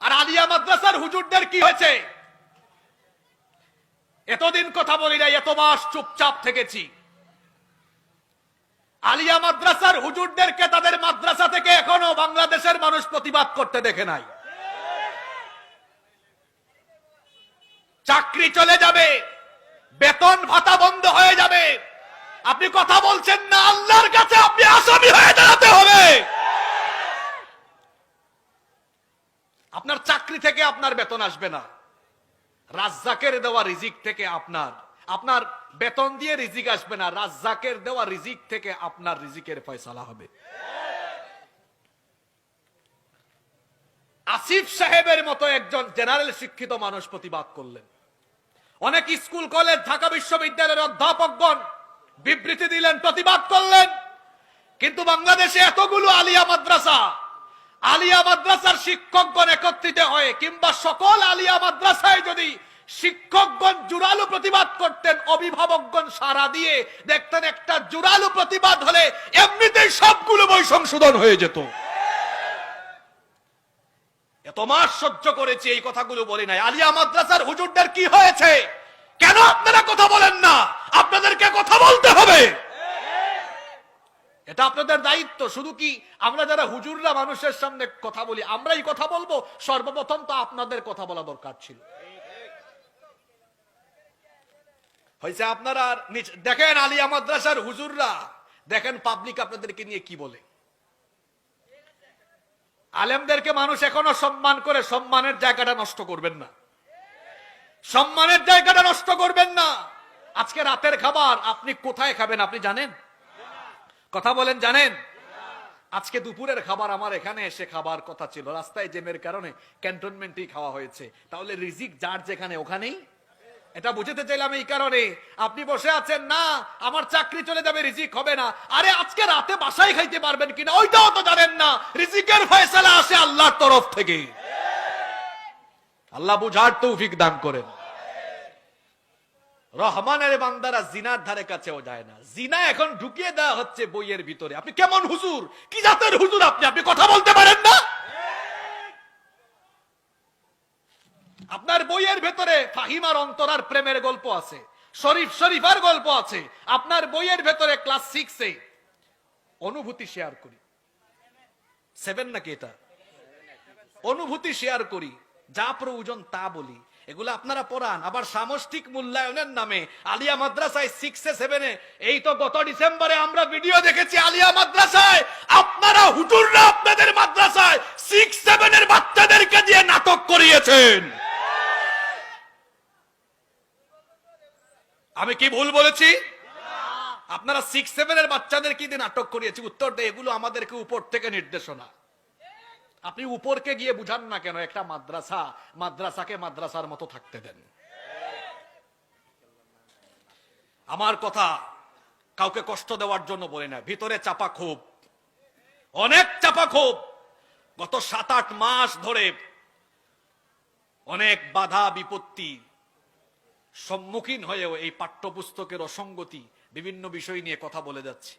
আর আলিয়া মাদ্রাসার হুজুরদের কি হয়েছে? এতদিন কথা বলি নাই, এত মাস চুপচাপ থেকেছি। আলিয়া মাদ্রাসার হুজুরদেরকে তাদের মাদ্রাসা থেকে এখনো বাংলাদেশের মানুষ প্রতিবাদ করতে দেখে নাই। চাকরি চলে যাবে, বেতন ভাতা বন্ধ হয়ে যাবে, আপনি কথা বলছেন না, আল্লাহর কাছে আপনি আসামি হয়ে দাঁড়াতে হবে। আপনার চাকরি থেকে আপনার বেতন আসবে না, রাজ্জাকের দেওয়া রিজিক থেকে আপনার বেতন দিয়ে রিজিক আসবে না, রাজ্জাকের দেওয়া রিজিক থেকে আপনার রিজিকের ফয়সালা হবে। আসিফ সাহেবের মতো একজন জেনারেল শিক্ষিত মানুষ প্রতিবাদ করলেন। অনেক স্কুল কলেজ, ঢাকা বিশ্ববিদ্যালয়ের অধ্যাপকগণ বিবৃতি দিলেন, প্রতিবাদ করলেন। কিন্তু বাংলাদেশে এতগুলো আলিয়া মাদ্রাসার শিক্ষকগণ একত্রিত হয়ে কিংবা সকল আলিয়া মাদ্রাসায় যদি শিক্ষকগণ জোরালো প্রতিবাদ করতেন, অভিভাবকগণ সাড়া দিয়ে দেখতেন, একটা জোরালো প্রতিবাদ হলে এমনিতেই সবগুলো বই সংশোধন হয়ে যেত। এত মাস সহ্য করেছি, এই কথাগুলো বলি নাই। আলিয়া মাদ্রাসার হুজুরদের কি হয়েছে? কেন আপনারা কথা বলেন না? আপনাদেরকে কথা বলতে হবে, এটা আপনাদের দায়িত্ব। শুধু কি আমরা যারা হুজুররা মানুষের সামনে কথা বলি আমরাই কথা বলবো? সর্বপ্রথম তো আপনাদের কথা বলা দরকার ছিল। হয়েছে আপনারা দেখেন আলিয়া মাদ্রাসার হুজুররা, দেখেন পাবলিক আপনাদেরকে নিয়ে কি বলে। আলেমদেরকে মানুষ এখনো সম্মান করে, সম্মানের জায়গাটা নষ্ট করবেন না, সম্মানের জায়গাটা নষ্ট করবেন না। আজকে রাতের খাবার আপনি কোথায় খাবেন আপনি জানেন? কথা বলেন, জানেন? আজকে দুপুরের খাবার আমার এখানে এসে খাবার কথা ছিল, রাস্তায় জ্যামের কারণে ক্যান্টনমেন্টেই খাওয়া হয়েছে। তাহলে রিজিক যার যেখানে ওখানেই, এটা বুঝতে চাইলাম। এই কারণে আপনি বসে আছেন না, আমার চাকরি চলে যাবে, রিজিক হবে না। আরে আজকে রাতে বাসায় খাইতে পারবেন কিনা ওইটাও তো জানেন না। রিজিকের ফয়সালা আসে আল্লাহর তরফ থেকে। আল্লাহ বুঝার তৌফিক দান করেন। রহমানের বান্দারা জিনার ধারে কাছেও যায় না, জিনা এখন ঢুকিয়ে দেওয়া হচ্ছে বইয়ের ভিতরে। আপনি কেমন হুজুর, কি জাতের হুজুর আপনি? আপনি কথা বলতে পারেন না? আপনার বইয়ের ভেতরে ফাহিমার অন্তরার প্রেমের গল্প আছে, শরীফার গল্প আছে। আপনার বইয়ের ভেতরে ক্লাস 6-এ অনুভূতি শেয়ার করি, 7 নাকি এটা, অনুভূতি শেয়ার করি, যা প্রয়োজন তা বলি, এগুলো আপনারা পড়ান। আবার সামষ্টিক মূল্যায়নের নামে আলিয়া মাদ্রাসায় 6-7-এ, এই তো গত ডিসেম্বরে আমরা ভিডিও দেখেছি আলিয়া মাদ্রাসায় আপনারা হুজুররা আপনাদের মাদ্রাসায় 6-7-এর বাচ্চাদেরকে দিয়ে নাটক করিয়েছেন। আমি কি ভুল বলেছি? আপনারা 6-7-এর বাচ্চাদের কি দিয়ে নাটক করিয়েছি? উত্তর দেয় এগুলো আমাদেরকে উপর থেকে নির্দেশনা। আপনি উপরকে গিয়ে বুঝান না কেন? একটা মাদ্রাসাকে মাদ্রাসার মতো থাকতে দেন। আমার কথা কাউকে কষ্ট দেওয়ার জন্য বলি না, ভিতরে চাপা ক্ষোভ, অনেক চাপা ক্ষোভ। গত 7-8 মাস ধরে অনেক বাধা বিপত্তি সম্মুখীন হয়েও এই পাঠ্যপুস্তকের অসঙ্গতি, বিভিন্ন বিষয় নিয়ে কথা বলে যাচ্ছি।